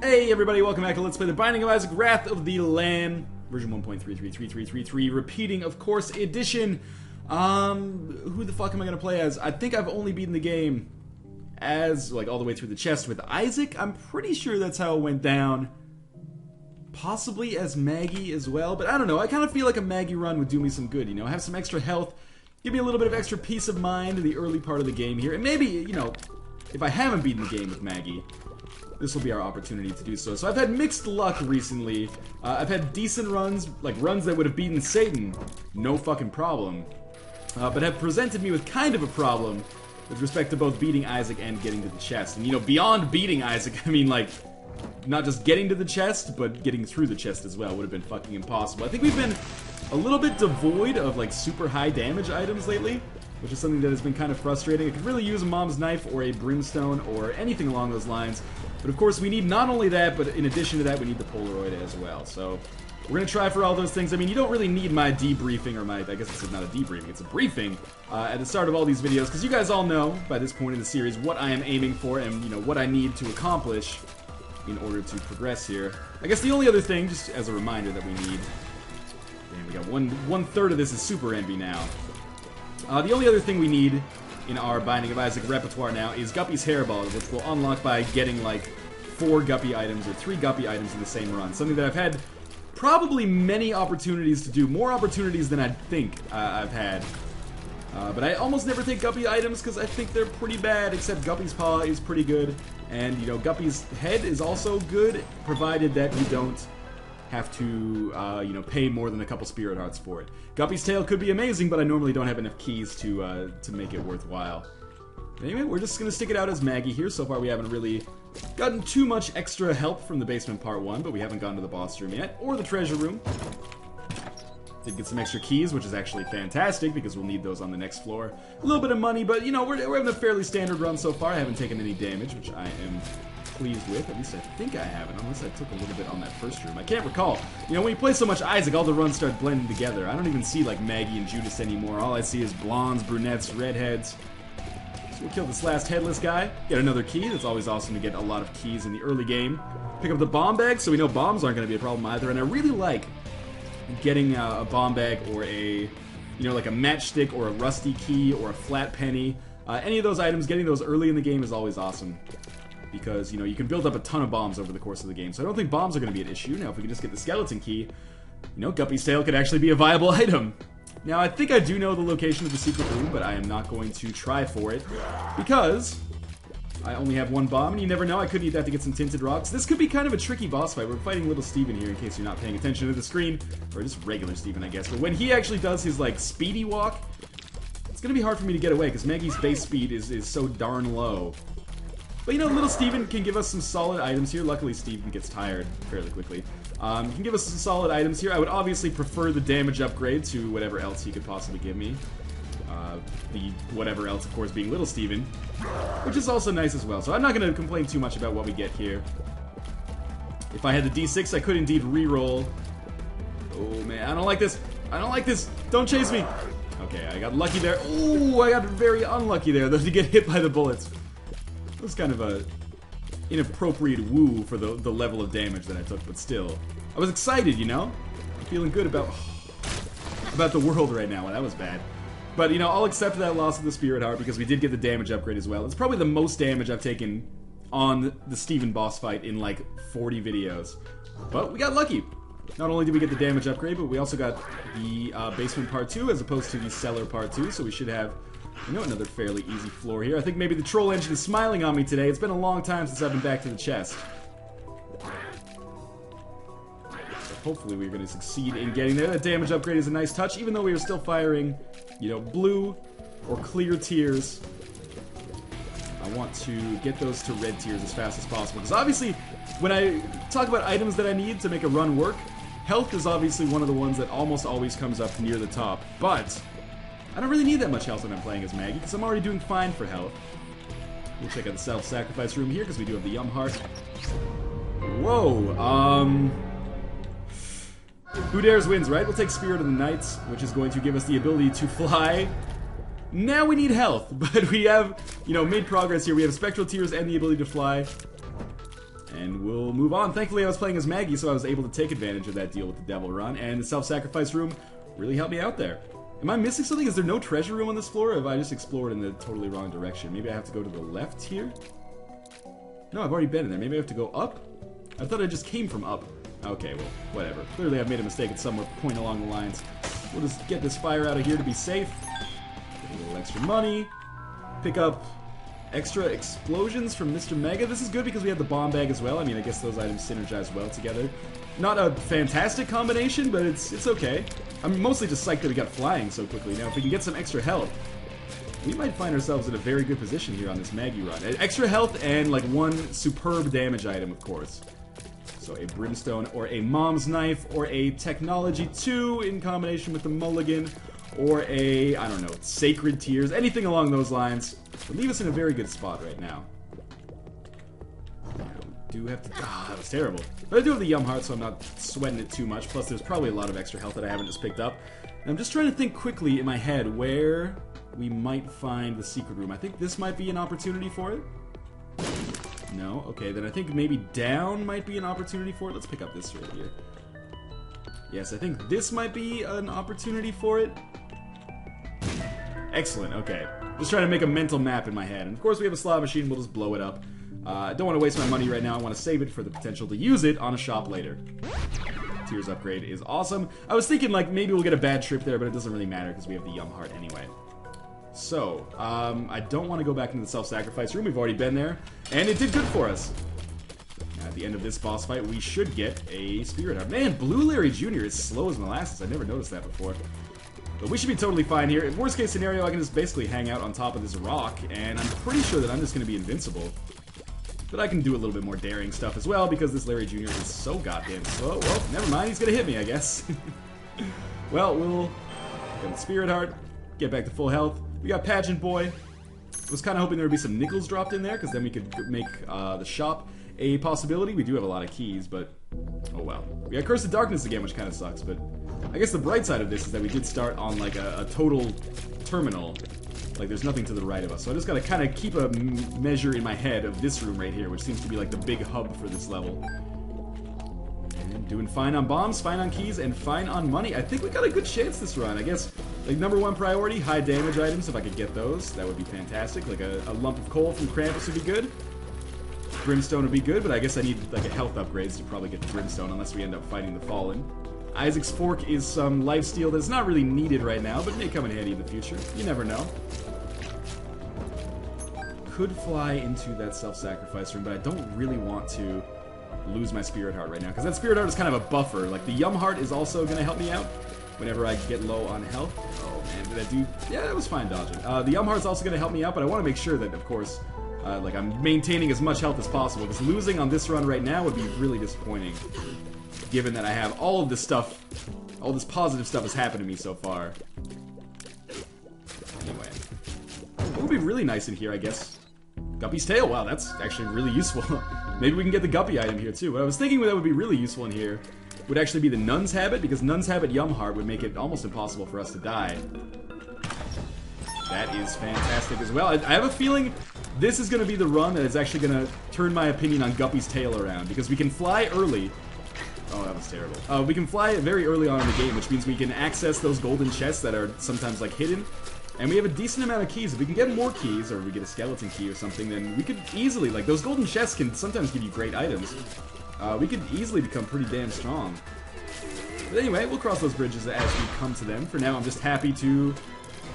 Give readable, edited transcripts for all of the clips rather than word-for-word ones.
Hey everybody, welcome back to Let's Play The Binding of Isaac Wrath of the Lamb, version 1.333333, repeating, of course, edition. Who the fuck am I gonna play as? I think I've only beaten the game as, like, all the way through the chest with Isaac. I'm pretty sure that's how it went down. Possibly as Maggie as well, but I don't know. I kind of feel like a Maggie run would do me some good, you know? Have some extra health, give me a little bit of extra peace of mind in the early part of the game here, and maybe, you know, if I haven't beaten the game with Maggie, this will be our opportunity to do so. So I've had mixed luck recently. I've had decent runs, like runs that would have beaten Satan, no fucking problem. But have presented me with kind of a problem with respect to both beating Isaac and getting to the chest. And you know, beyond beating Isaac, I mean like, not just getting to the chest, but getting through the chest as well would have been fucking impossible. I think we've been a little bit devoid of like super high damage items lately, which is something that has been kind of frustrating. I could really use a mom's knife or a brimstone or anything along those lines. But of course we need not only that, but in addition to that we need the Polaroid as well. So we're going to try for all those things. I mean, you don't really need my debriefing, or my, I guess it's not a debriefing, it's a briefing, at the start of all these videos, because you guys all know, by this point in the series, what I am aiming for and, you know, what I need to accomplish in order to progress here. I guess the only other thing, just as a reminder that we need, damn, we got one third of this is Super Envy now. The only other thing we need in our Binding of Isaac repertoire now is Guppy's Hairball, which we'll unlock by getting like 4 Guppy items or 3 Guppy items in the same run. Something that I've had probably many opportunities to do, more opportunities than I'd think I've had. But I almost never take Guppy items because I think they're pretty bad, except Guppy's Paw is pretty good. And, you know, Guppy's Head is also good, provided that you don't have to, you know, pay more than a couple Spirit Hearts for it. Guppy's Tail could be amazing, but I normally don't have enough keys to make it worthwhile. Anyway, we're just gonna stick it out as Maggie here. So far we haven't really gotten too much extra help from the basement part 1, but we haven't gone to the boss room yet, or the treasure room. Did get some extra keys, which is actually fantastic, because we'll need those on the next floor. A little bit of money, but, you know, we're having a fairly standard run so far. I haven't taken any damage, which I am pleased with. At least I think I haven't, unless I took a little bit on that first room. I can't recall. You know, when you play so much Isaac, all the runs start blending together. I don't even see, like, Maggie and Judas anymore. All I see is blondes, brunettes, redheads. So we'll kill this last headless guy. Get another key. It's always awesome to get a lot of keys in the early game. Pick up the bomb bag, so we know bombs aren't going to be a problem either. And I really like getting a bomb bag or a, you know, like a matchstick or a rusty key or a flat penny. Any of those items, getting those early in the game is always awesome, because, you know, you can build up a ton of bombs over the course of the game. So I don't think bombs are going to be an issue. Now, if we can just get the skeleton key, you know, Guppy's Tail could actually be a viable item. Now, I think I do know the location of the secret room, but I am not going to try for it, because I only have 1 bomb, and you never know, I could need that to get some tinted rocks. This could be kind of a tricky boss fight. We're fighting little Steven here, in case you're not paying attention to the screen, or just regular Steven, I guess. But when he actually does his, like, speedy walk, it's going to be hard for me to get away, because Maggie's base speed is so darn low. But, you know, little Steven can give us some solid items here. Luckily, Steven gets tired fairly quickly. He can give us some solid items here. I would obviously prefer the damage upgrade to whatever else he could possibly give me. The whatever else, of course, being little Steven, which is also nice as well. So I'm not going to complain too much about what we get here. If I had the D6, I could indeed re-roll. Oh, man, I don't like this. I don't like this. Don't chase me. Okay, I got lucky there. Ooh, I got very unlucky there, though, to get hit by the bullets. It was kind of a inappropriate woo for the level of damage that I took, but still. I was excited, you know? I'm feeling good about the world right now. Well, that was bad. But, you know, I'll accept that loss of the Spirit Heart, because we did get the damage upgrade as well. It's probably the most damage I've taken on the Steven boss fight in, like, 40 videos. But we got lucky. Not only did we get the damage upgrade, but we also got the basement part 2 as opposed to the cellar part 2, so we should have, you know, another fairly easy floor here. I think maybe the troll engine is smiling on me today. It's been a long time since I've been back to the chest. Hopefully we're going to succeed in getting there. That damage upgrade is a nice touch, even though we are still firing, you know, blue or clear tears. I want to get those to red tears as fast as possible, because obviously when I talk about items that I need to make a run work, health is obviously one of the ones that almost always comes up near the top, but I don't really need that much health when I'm playing as Maggie, because I'm already doing fine for health. We'll check out the self-sacrifice room here, because we do have the Yum Heart. Whoa, who dares wins, right? We'll take Spirit of the Knights, which is going to give us the ability to fly. Now we need health, but we have, you know, made progress here. We have Spectral Tears and the ability to fly. And we'll move on. Thankfully, I was playing as Maggie, so I was able to take advantage of that deal with the Devil Run, and the self-sacrifice room really helped me out there. Am I missing something? Is there no treasure room on this floor, or have I just explored in the totally wrong direction? Maybe I have to go to the left here? No, I've already been in there. Maybe I have to go up? I thought I just came from up. Okay, well, whatever. Clearly I've made a mistake at some point along the lines. We'll just get this fire out of here to be safe. Get a little extra money. Pick up extra explosions from Mr. Mega. This is good because we have the bomb bag as well. I mean, I guess those items synergize well together. Not a fantastic combination, but it's okay. I'm mostly just psyched that we got flying so quickly. Now, if we can get some extra health, we might find ourselves in a very good position here on this Maggie run. Extra health and, like, one superb damage item, of course. So a Brimstone, or a Mom's Knife, or a Technology 2 in combination with the Mulligan, or a, I don't know, Sacred Tears, anything along those lines would leave us in a very good spot right now. Do have to... Ah, that was terrible. But I do have the Yum Heart, so I'm not sweating it too much. Plus, there's probably a lot of extra health that I haven't just picked up. And I'm just trying to think quickly in my head where we might find the secret room. I think this might be an opportunity for it. No? Okay, then I think maybe down might be an opportunity for it. Let's pick up this right here. Yes, I think this might be an opportunity for it. Excellent, okay. Just trying to make a mental map in my head. And of course we have a slot machine, we'll just blow it up. I don't want to waste my money right now, I want to save it for the potential to use it on a shop later. Tears upgrade is awesome. I was thinking like maybe we'll get a bad trip there, but it doesn't really matter because we have the Yum Heart anyway. So, I don't want to go back into the self-sacrifice room, we've already been there, and it did good for us. At the end of this boss fight, we should get a Spirit Heart. Man, Blue Larry Jr. is slow as molasses, I never noticed that before. But we should be totally fine here. In worst case scenario, I can just basically hang out on top of this rock, and I'm pretty sure that I'm just going to be invincible. But I can do a little bit more daring stuff as well, because this Larry Jr. is so goddamn slow. Well, never mind, he's going to hit me, I guess. Well, we'll get the Spirit Heart, get back to full health. We got Pageant Boy. I was kind of hoping there would be some nickels dropped in there, because then we could make the shop a possibility. We do have a lot of keys, but oh well. We got Curse of Darkness again, which kind of sucks, but I guess the bright side of this is that we did start on like a total terminal. Like there's nothing to the right of us, so I just gotta kind of keep a measure in my head of this room right here, which seems to be like the big hub for this level. And doing fine on bombs, fine on keys, and fine on money. I think we got a good chance this run. I guess like #1 priority, high damage items. If I could get those, that would be fantastic. Like a lump of coal from Krampus would be good. Brimstone would be good, but I guess I need like a health upgrades to probably get the Brimstone unless we end up fighting the Fallen. Isaac's Fork is some lifesteal that's not really needed right now, but may come in handy in the future. You never know. Could fly into that self-sacrifice room, but I don't really want to lose my Spirit Heart right now, because that Spirit Heart is kind of a buffer. Like, the Yum Heart is also going to help me out whenever I get low on health. Oh, man, did I do... Yeah, that was fine dodging. The Yum Heart's also going to help me out, but I want to make sure that, of course, like, I'm maintaining as much health as possible, because losing on this run right now would be really disappointing, given that I have all of this stuff, all this positive stuff has happened to me so far. Anyway. What would be really nice in here, I guess? Guppy's Tail, wow, that's actually really useful. Maybe we can get the Guppy item here too. What I was thinking that would be really useful in here would actually be the Nun's Habit, because Nun's Habit Yum Heart would make it almost impossible for us to die. That is fantastic as well. I have a feeling this is going to be the run that is actually going to turn my opinion on Guppy's Tail around, because we can fly early. Oh, that was terrible. We can fly very early on in the game, which means we can access those golden chests that are sometimes like hidden. And we have a decent amount of keys. If we can get more keys, or we get a skeleton key or something, then we could easily, like, those golden chests can sometimes give you great items. We could easily become pretty damn strong. But anyway, we'll cross those bridges as we come to them. For now, I'm just happy to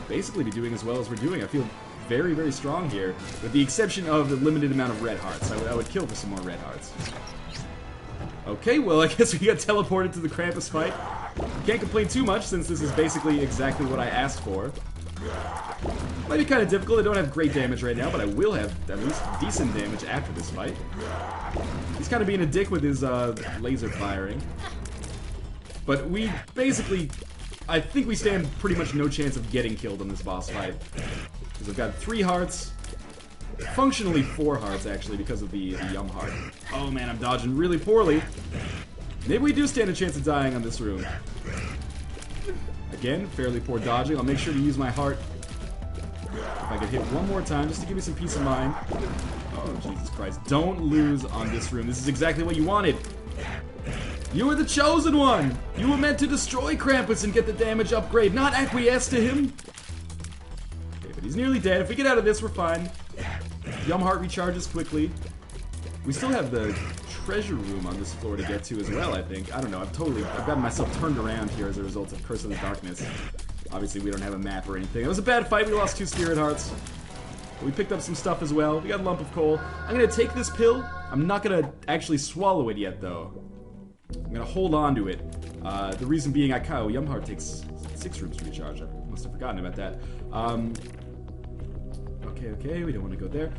basically be doing as well as we're doing. I feel very, very strong here, with the exception of the limited amount of red hearts. I would kill for some more red hearts. Okay, well, I guess we got teleported to the Krampus fight. Can't complain too much, since this is basically exactly what I asked for. Might be kind of difficult. I don't have great damage right now, but I will have at least decent damage after this fight. He's kind of being a dick with his laser firing. But we basically... I think we stand pretty much no chance of getting killed on this boss fight. Because I've got 3 hearts. Functionally 4 hearts, actually, because of the Yum Heart. Oh man, I'm dodging really poorly. Maybe we do stand a chance of dying on this room. Again, fairly poor dodging. I'll make sure to use my heart. If I could hit one more time, just to give me some peace of mind. Oh, Jesus Christ. Don't lose on this room. This is exactly what you wanted. You were the chosen one! You were meant to destroy Krampus and get the damage upgrade, not acquiesce to him! Okay, but he's nearly dead. If we get out of this, we're fine. Yumheart recharges quickly. We still have the treasure room on this floor to get to as well, I think. I don't know, I've gotten myself turned around here as a result of Curse of the Darkness. Obviously, we don't have a map or anything. It was a bad fight, we lost 2 Spirit Hearts. But we picked up some stuff as well. We got a lump of coal. I'm gonna take this pill. I'm not gonna actually swallow it yet, though. I'm gonna hold on to it. The reason being, Yumheart takes 6 rooms to recharge. I must have forgotten about that. Okay, we don't want to go there.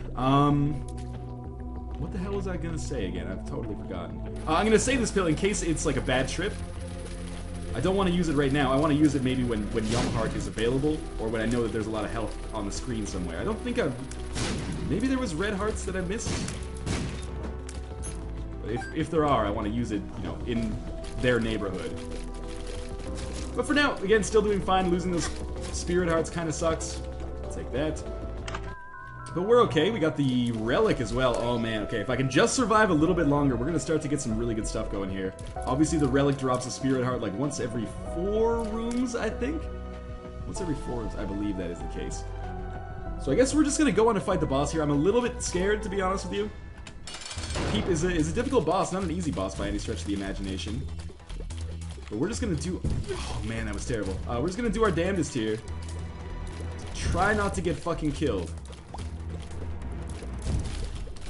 What the hell was I gonna say again? I've totally forgotten. I'm gonna save this pill in case it's like a bad trip. I don't want to use it right now. I want to use it maybe when Yumheart is available, or when I know that there's a lot of health on the screen somewhere. I don't think maybe there was red hearts that I missed? If there are, I want to use it, you know, in their neighborhood. But for now, again, still doing fine. Losing those Spirit Hearts kind of sucks. I'll take that. But we're okay. We got the Relic as well. Oh man, okay. If I can just survive a little bit longer, we're going to start to get some really good stuff going here. Obviously, the Relic drops a Spirit Heart like once every 4 rooms, I think? Once every 4 rooms, I believe that is the case. So I guess we're just going to go on to fight the boss here. I'm a little bit scared, to be honest with you. Peep is a difficult boss, not an easy boss by any stretch of the imagination. But we're just gonna do... Oh man, that was terrible. We're just gonna do our damnedest here. Try not to get fucking killed.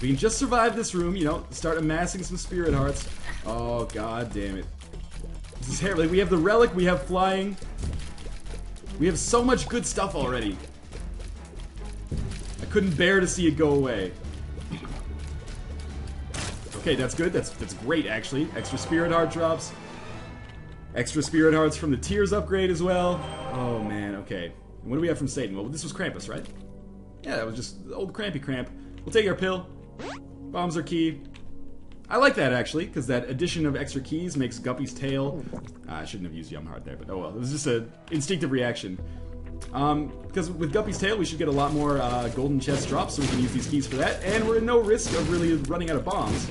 We can just survive this room, you know, start amassing some Spirit Hearts. Oh, god damn it. This is terrible. Like, we have the Relic, we have flying. We have so much good stuff already. I couldn't bear to see it go away. Okay, that's good. That's great, actually. Extra Spirit Heart drops. Extra Spirit Hearts from the Tears upgrade as well. Oh, man, okay. And what do we have from Satan? Well, this was Krampus, right? Yeah, that was just old Crampy Cramp. We'll take our pill. Bombs are key. I like that, actually, because that addition of extra keys makes Guppy's tail... I shouldn't have used Yumheart there, but oh well. It was just an instinctive reaction. Because with Guppy's tail, we should get a lot more golden chest drops, so we can use these keys for that. And we're in no risk of really running out of bombs,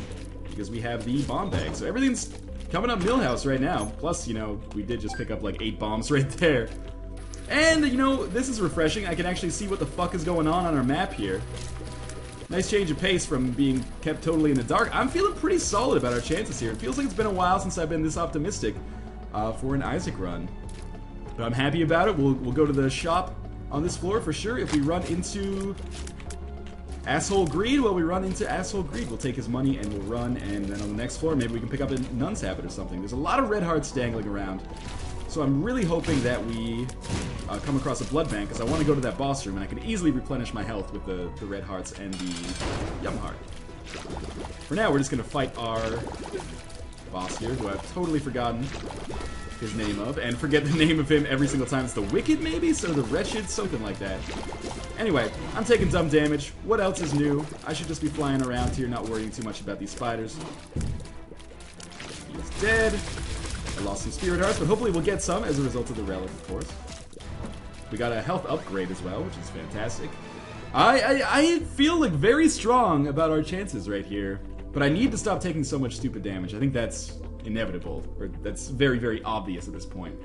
because we have the bomb bag. So everything's coming up Millhouse right now. Plus, you know, we did just pick up like 8 bombs right there. And, you know, this is refreshing. I can actually see what the fuck is going on our map here. Nice change of pace from being kept totally in the dark. I'm feeling pretty solid about our chances here. It feels like it's been a while since I've been this optimistic for an Isaac run. But I'm happy about it. We'll go to the shop on this floor for sure. If we run into Asshole Greed, well, we run into Asshole Greed. We'll take his money and we'll run, and then on the next floor, maybe we can pick up a Nun's Habit or something. There's a lot of red hearts dangling around. So I'm really hoping that we come across a blood bank, because I want to go to that boss room, and I can easily replenish my health with the red hearts and the Yumheart. For now, we're just going to fight our boss here, who I've totally forgotten his name of, and forget the name of him every single time. It's the Wicked, maybe? So the Wretched? Something like that. Anyway, I'm taking dumb damage. What else is new? I should just be flying around here, not worrying too much about these spiders. He's dead. I lost some Spirit Hearts, but hopefully we'll get some as a result of the Relic, of course. We got a health upgrade as well, which is fantastic. I feel like very strong about our chances right here, but I need to stop taking so much stupid damage. I think that's inevitable, or that's very, very obvious at this point.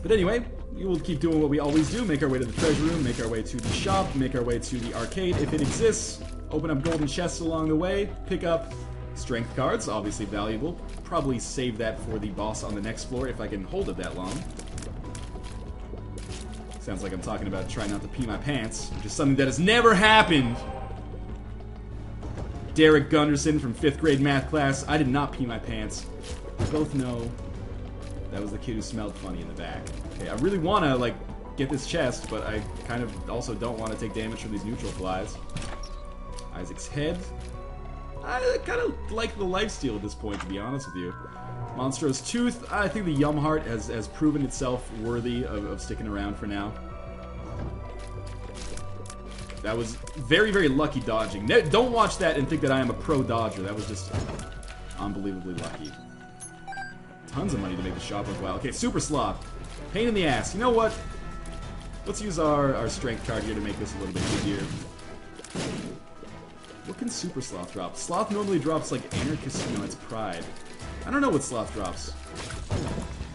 But anyway, we will keep doing what we always do, make our way to the treasure room, make our way to the shop, make our way to the arcade if it exists, open up golden chests along the way, pick up strength cards, obviously valuable. Probably save that for the boss on the next floor if I can hold it that long. Sounds like I'm talking about trying not to pee my pants, which is something that has never happened. Derek Gunderson from 5th grade math class. I did not pee my pants. We both know that was the kid who smelled funny in the back. Okay, I really want to, like, get this chest, but I kind of also don't want to take damage from these neutral flies. Isaac's head. I kind of like the lifesteal at this point, to be honest with you. Monstro's Tooth. I think the Yumheart has proven itself worthy of sticking around for now. That was very, very lucky dodging. Don't watch that and think that I am a pro dodger. That was just unbelievably lucky. Tons of money to make the shop worthwhile. Okay, Super Sloth. Pain in the ass. You know what? Let's use our strength card here to make this a little bit easier. What can Super Sloth drop? Sloth normally drops like Anarchist. No, it's Pride. I don't know what Sloth drops.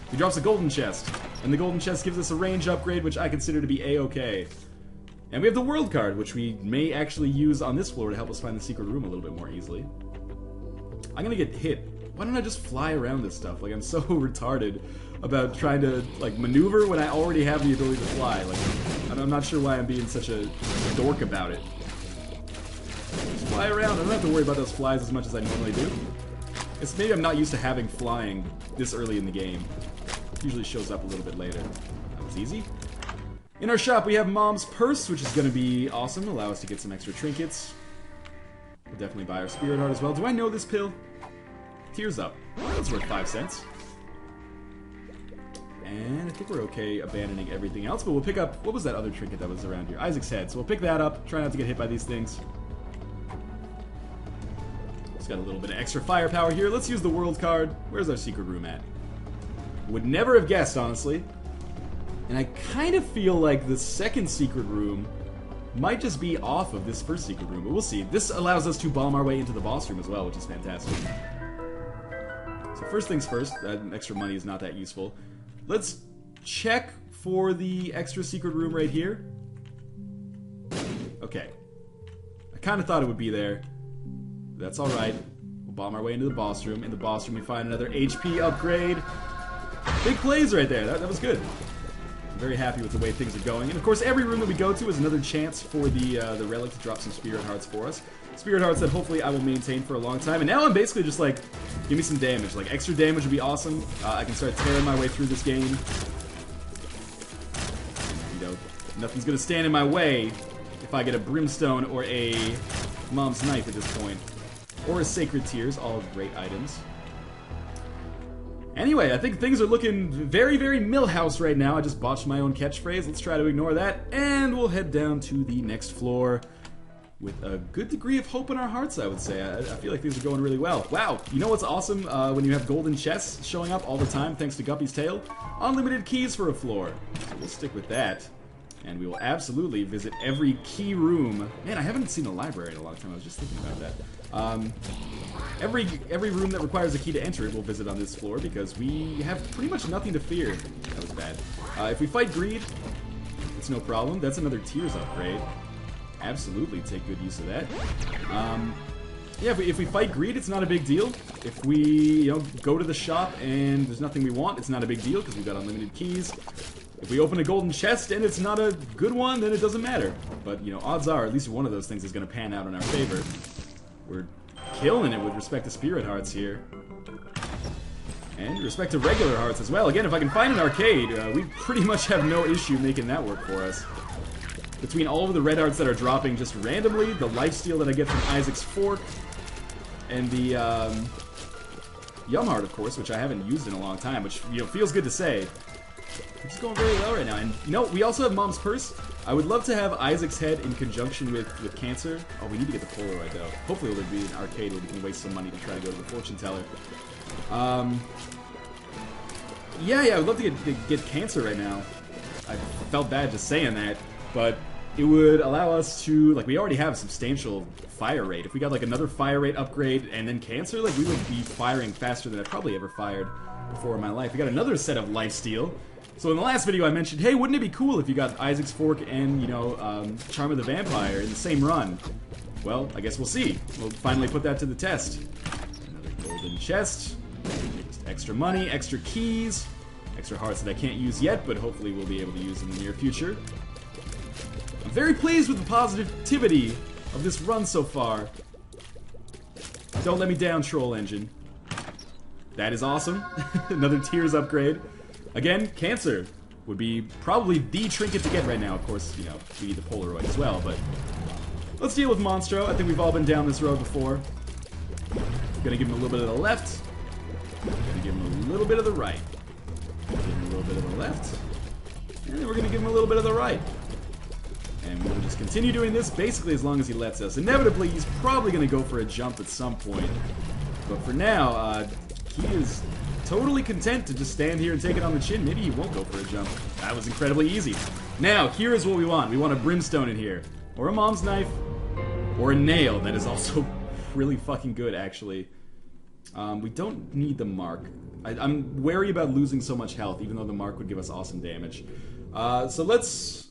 He drops a golden chest. And the golden chest gives us a range upgrade, which I consider to be A-okay. And we have the world card, which we may actually use on this floor to help us find the secret room a little bit more easily. I'm gonna get hit. Why don't I just fly around this stuff? Like, I'm so retarded about trying to, like, maneuver when I already have the ability to fly. Like, I'm not sure why I'm being such a dork about it. Just fly around. I don't have to worry about those flies as much as I normally do. It's maybe I'm not used to having flying this early in the game. It usually shows up a little bit later. That was easy. In our shop, we have Mom's Purse, which is going to be awesome. Allow us to get some extra trinkets. We'll definitely buy our Spirit Heart as well. Do I know this pill? Tears Up. Oh, that's worth 5 cents. And I think we're okay abandoning everything else, but we'll pick up... What was that other trinket that was around here? Isaac's Head. So we'll pick that up. Try not to get hit by these things. It's got a little bit of extra firepower here. Let's use the world card. Where's our secret room at? Would never have guessed, honestly. And I kind of feel like the second secret room might just be off of this first secret room, but we'll see. This allows us to bomb our way into the boss room as well, which is fantastic. So first things first, that extra money is not that useful. Let's check for the extra secret room right here. Okay. I kind of thought it would be there. That's alright. We'll bomb our way into the boss room. In the boss room we find another HP upgrade. Big plays right there. That was good. I'm very happy with the way things are going. And of course, every room that we go to is another chance for the relic to drop some Spirit Hearts for us. Spirit Hearts that hopefully I will maintain for a long time. And now I'm basically just like, give me some damage. Like, extra damage would be awesome. I can start tearing my way through this game. You know, nothing's gonna stand in my way if I get a Brimstone or a Mom's Knife at this point. Or a Sacred Tears, all great items. Anyway, I think things are looking very, very Millhouse right now. I just botched my own catchphrase. Let's try to ignore that. And we'll head down to the next floor with a good degree of hope in our hearts, I would say. I feel like things are going really well. Wow, you know what's awesome when you have golden chests showing up all the time thanks to Guppy's Tale? Unlimited keys for a floor. So we'll stick with that. And we will absolutely visit every key room. Man, I haven't seen the library in a long time. I was just thinking about that. Every room that requires a key to enter it we'll visit on this floor because we have pretty much nothing to fear. That was bad. If we fight Greed, it's no problem. That's another Tears upgrade. Absolutely take good use of that. Yeah, if we fight Greed, it's not a big deal. If we, go to the shop and there's nothing we want, it's not a big deal because we've got unlimited keys. If we open a golden chest and it's not a good one, then it doesn't matter. But, odds are at least one of those things is going to pan out in our favor. We're killing it with respect to Spirit Hearts here. And with respect to regular hearts as well. Again, if I can find an arcade, we pretty much have no issue making that work for us. Between all of the red hearts that are dropping just randomly, the lifesteal that I get from Isaac's Fork, and the Yum Heart, of course, which I haven't used in a long time, which feels good to say. It's going very well right now. And we also have Mom's Purse. I would love to have Isaac's Head in conjunction with Cancer. Oh, we need to get the Polaroid though. Hopefully there'll be an arcade where we can waste some money to try to go to the fortune teller. Yeah, I would love to get Cancer right now. I felt bad just saying that, but it would allow us to, we already have substantial fire rate. If we got another fire rate upgrade and then Cancer, we would be firing faster than I've probably ever fired before in my life. We got another set of lifesteal. So in the last video I mentioned, hey, wouldn't it be cool if you got Isaac's Fork and, Charm of the Vampire in the same run? Well, I guess we'll see. We'll finally put that to the test. Another golden chest. Just extra money, extra keys, extra hearts that I can't use yet, but hopefully we'll be able to use in the near future. I'm very pleased with the positivity of this run so far. Don't let me down, Troll Engine. That is awesome. Another Tears upgrade. Again, Cancer would be probably the trinket to get right now. Of course, we need the Polaroid as well, but let's deal with Monstro. I think we've all been down this road before. Gonna give him a little bit of the left. Gonna give him a little bit of the right. Give him a little bit of the left. And then we're gonna give him a little bit of the right. And we'll just continue doing this basically as long as he lets us. Inevitably, he's probably gonna go for a jump at some point. But for now, he is totally content to just stand here and take it on the chin. Maybe he won't go for a jump. That was incredibly easy. Now, here is what we want. We want a Brimstone in here. Or a Mom's Knife. Or a nail, that is also really fucking good, actually. We don't need the mark. I'm wary about losing so much health, even though the mark would give us awesome damage. So let's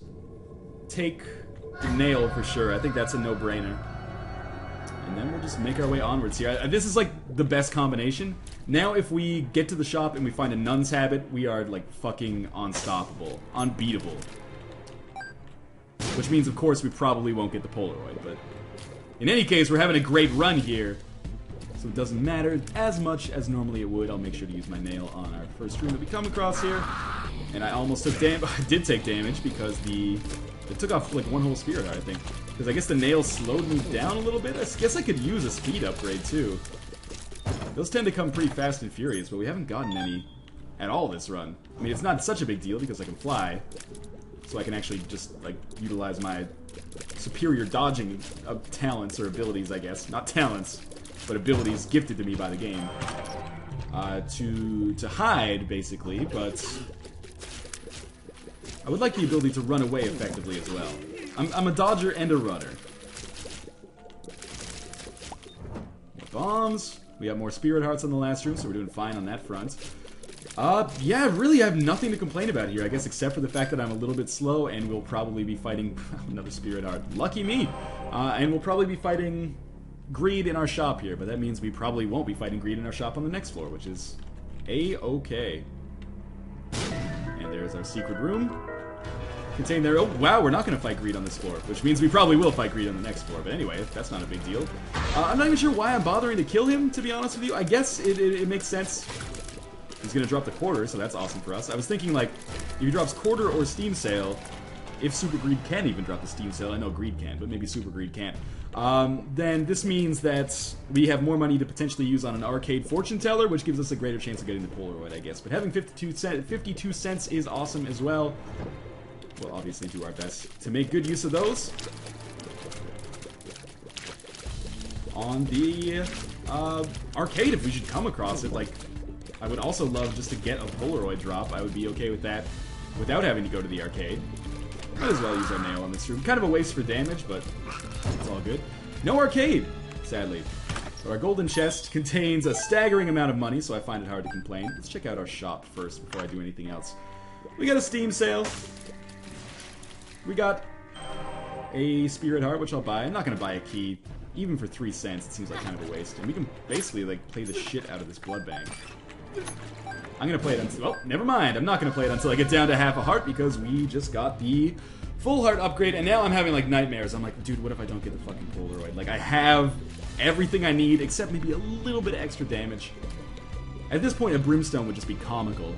take the nail for sure. I think that's a no-brainer. And then we'll just make our way onwards here. This is like the best combination. Now if we get to the shop and we find a nun's habit, we are like fucking unstoppable. Unbeatable. Which means, of course, we probably won't get the Polaroid, but in any case, we're having a great run here. So it doesn't matter as much as normally it would. I'll make sure to use my nail on our first room that we come across here. And I almost took damage. I did take damage because it took off like one whole spirit heart, I think. Because I guess the nail slowed me down a little bit. I guess I could use a speed upgrade too. Those tend to come pretty fast and furious, but we haven't gotten any at all this run. I mean, it's not such a big deal because I can fly. So I can actually just like utilize my superior dodging talents or abilities, I guess. Not talents, but abilities gifted to me by the game. To hide, basically, but I would like the ability to run away effectively as well. I'm a dodger and a runner. More bombs. We got more spirit hearts on the last room, so we're doing fine on that front. Yeah, really I have nothing to complain about here, I guess, except for the fact that I'm a little bit slow and we'll probably be fighting another spirit heart. Lucky me! And we'll probably be fighting greed in our shop here, but that means we probably won't be fighting greed in our shop on the next floor, which is A-okay. And there's our secret room. Contained there. Oh, wow, we're not going to fight greed on this floor, which means we probably will fight greed on the next floor, but anyway, that's not a big deal. I'm not even sure why I'm bothering to kill him, to be honest with you. I guess it makes sense. He's going to drop the quarter, so that's awesome for us. I was thinking, like, if he drops quarter or Steam Sale, if Super Greed can even drop the Steam Sale, I know Greed can, but maybe Super Greed can't, then this means that we have more money to potentially use on an arcade fortune teller, which gives us a greater chance of getting the Polaroid, I guess. But having 52 cents is awesome as well. We'll obviously do our best to make good use of those. On the arcade, if we should come across it, like, I would also love just to get a Polaroid drop. I would be okay with that without having to go to the arcade. Might as well use our nail on this room. Kind of a waste for damage, but it's all good. No arcade, sadly. But our golden chest contains a staggering amount of money, so I find it hard to complain. Let's check out our shop first before I do anything else. We got a Steam sale. We got a spirit heart, which I'll buy. I'm not going to buy a key. Even for 3 cents, it seems like kind of a waste. And we can basically, like, play the shit out of this blood bank. I'm gonna play it until... Oh, never mind. I'm not gonna play it until I get down to half a heart because we just got the full heart upgrade and now I'm having like nightmares. I'm like, dude, what if I don't get the fucking Polaroid? Like, I have everything I need except maybe a little bit of extra damage. At this point, a brimstone would just be comical.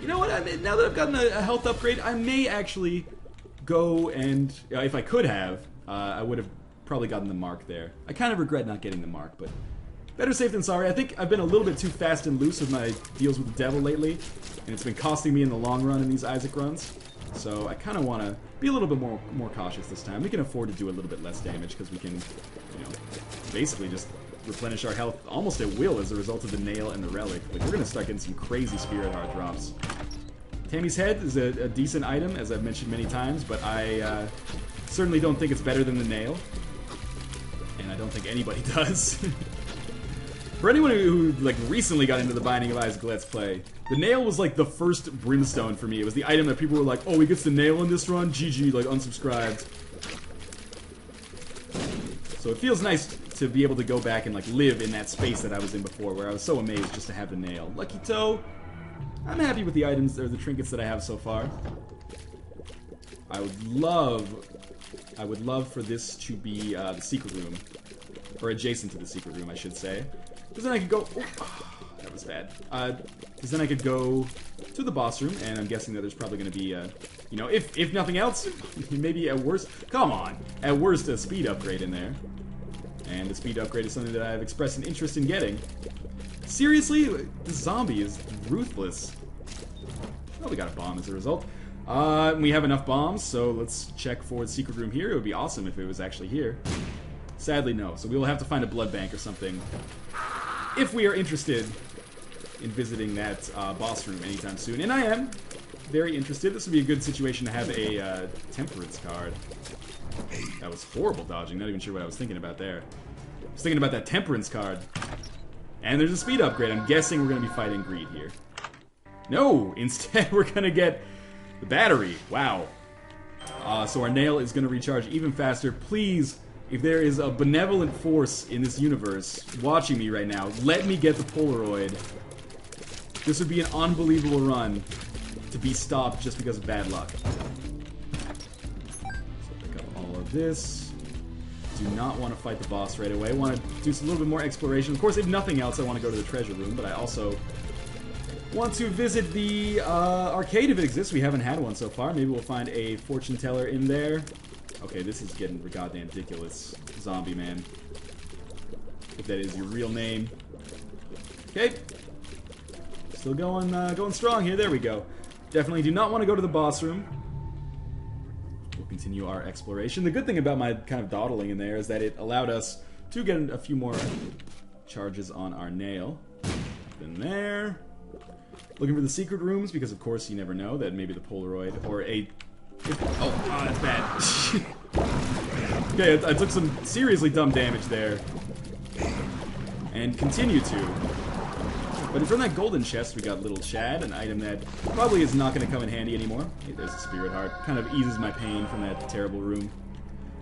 You know what? Now that I've gotten a health upgrade, I may actually go and... if I could have, I would have probably gotten the mark there. I kind of regret not getting the mark, but... better safe than sorry. I think I've been a little bit too fast and loose with my deals with the devil lately, and it's been costing me in the long run in these Isaac runs. So I kind of want to be a little bit more cautious this time. We can afford to do a little bit less damage because we can, you know, basically just replenish our health almost at will as a result of the nail and the relic. Like, we're going to start getting some crazy spirit heart drops. Tammy's head is a decent item, as I've mentioned many times, but I certainly don't think it's better than the nail. And I don't think anybody does. For anyone who like recently got into the Binding of Isaac Let's Play, the nail was like the first brimstone for me. It was the item that people were like, oh, he gets the nail in this run? GG, like, unsubscribed. So it feels nice to be able to go back and like live in that space that I was in before, where I was so amazed just to have the nail. Lucky Toe, I'm happy with the items or the trinkets that I have so far. I would love for this to be the secret room. Or adjacent to the secret room, I should say. Because then I could go... Oh, that was bad. Because then I could go to the boss room, and I'm guessing that there's probably going to be, you know, if nothing else, maybe at worst... Come on! At worst, a speed upgrade in there. And the speed upgrade is something that I've expressed an interest in getting. Seriously? This zombie is ruthless. Well, we got a bomb as a result. We have enough bombs, so let's check for the secret room here. It would be awesome if it was actually here. Sadly, no. So we will have to find a blood bank or something if we are interested in visiting that boss room anytime soon. And I am very interested. This would be a good situation to have a temperance card. That was horrible dodging. Not even sure what I was thinking about there. I was thinking about that Temperance card. And there's a speed upgrade. I'm guessing we're going to be fighting Greed here. No! Instead, we're going to get the battery. Wow. So our nail is going to recharge even faster. Please, if there is a benevolent force in this universe watching me right now, let me get the Polaroid. This would be an unbelievable run to be stopped just because of bad luck. So pick up all of this. Do not want to fight the boss right away. I want to do a little bit more exploration. Of course, if nothing else, I want to go to the treasure room, but I also want to visit the arcade if it exists. We haven't had one so far. Maybe we'll find a fortune teller in there. Okay, this is getting goddamn ridiculous. Zombie man. If that is your real name. Okay. Still going strong here. There we go. Definitely do not want to go to the boss room. We'll continue our exploration. The good thing about my kind of dawdling in there is that it allowed us to get a few more charges on our nail. In there. Looking for the secret rooms, because of course you never know that maybe the Polaroid or a... Oh, that's bad. Okay, I took some seriously dumb damage there. And continue to. But from that golden chest we got Little Chad, an item that probably is not going to come in handy anymore. Hey, there's a Spirit Heart. Kind of eases my pain from that terrible room.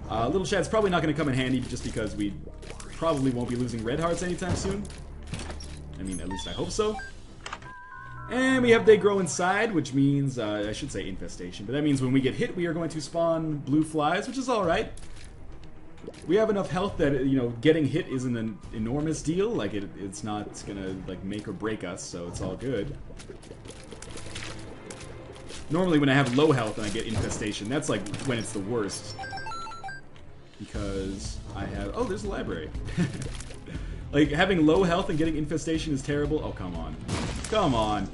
Little Chad's probably not going to come in handy just because we probably won't be losing red hearts anytime soon. I mean, at least I hope so. And we have They Grow Inside, which means, I should say Infestation, but that means when we get hit we are going to spawn blue flies, which is alright. We have enough health that, you know, getting hit isn't an enormous deal. Like, it's not gonna, like, make or break us, so it's all good. Normally when I have low health and I get Infestation, that's, like, when it's the worst. Because I have... Oh, there's a library. Like, having low health and getting Infestation is terrible? Oh, come on. Come on.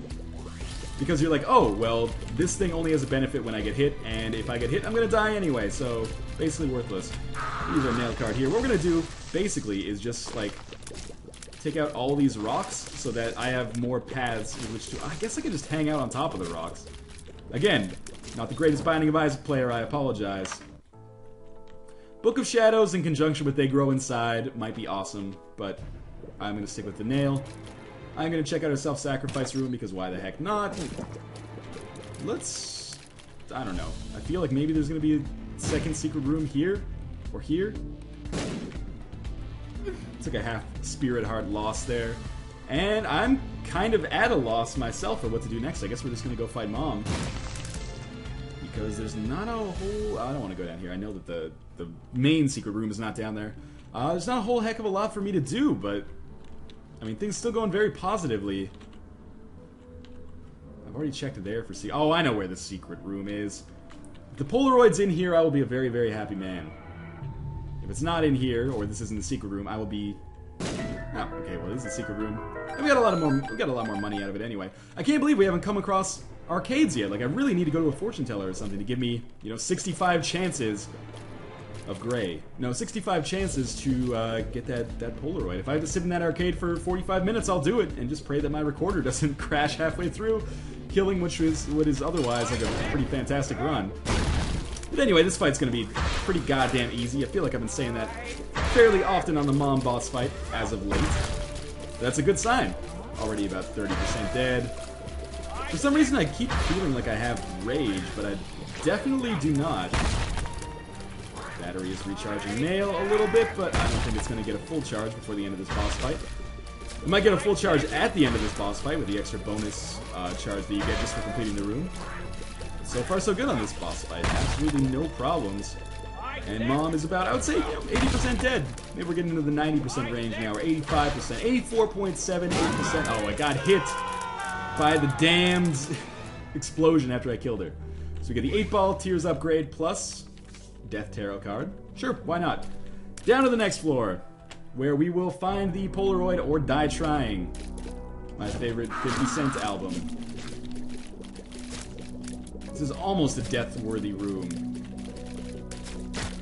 Because you're like, oh, well, this thing only has a benefit when I get hit, and if I get hit, I'm gonna die anyway, so basically worthless. Use our nail card here. What we're gonna do, basically, is just, like, take out all these rocks so that I have more paths in which to... I guess I can just hang out on top of the rocks. Again, not the greatest Binding of Isaac player, I apologize. Book of Shadows in conjunction with They Grow Inside might be awesome, but I'm gonna stick with the nail. I'm gonna check out our self-sacrifice room because why the heck not? Let's... I don't know. I feel like maybe there's gonna be a second secret room here or here. It's like a half Spirit Heart loss there. And I'm kind of at a loss myself for what to do next. I guess we're just gonna go fight Mom. Because there's not a whole... I don't want to go down here. I know that the main secret room is not down there. There's not a whole heck of a lot for me to do, but... I mean, things still going very positively. I've already checked there for oh, I know where the secret room is. If the Polaroid's in here, I will be a very, very happy man. If it's not in here, or this isn't the secret room, I will be... Oh, okay, well, this is the secret room. And we got a lot more money out of it anyway. I can't believe we haven't come across arcades yet. Like, I really need to go to a fortune teller or something to give me, you know, 65 chances of gray. No, 65 chances to get that Polaroid. If I have to sit in that arcade for 45 minutes, I'll do it, and just pray that my recorder doesn't crash halfway through, killing what is otherwise like a pretty fantastic run. But anyway, this fight's gonna be pretty goddamn easy. I feel like I've been saying that fairly often on the Mom boss fight as of late. That's a good sign. Already about 30% dead. For some reason, I keep feeling like I have rage, but I definitely do not. Battery is recharging nail a little bit, but I don't think it's going to get a full charge before the end of this boss fight. It might get a full charge at the end of this boss fight with the extra bonus charge that you get just for completing the room. So far, so good on this boss fight. Absolutely no problems. And Mom is about, I would say, 80% dead. Maybe we're getting into the 90% range now, or 85%, 84.78%. Oh, I got hit by the damned explosion after I killed her. So we get the 8-ball Tears upgrade plus Death Tarot card. Sure, why not? Down to the next floor, where we will find the Polaroid or Die Trying. My favorite 50 Cent album. This is almost a death-worthy room.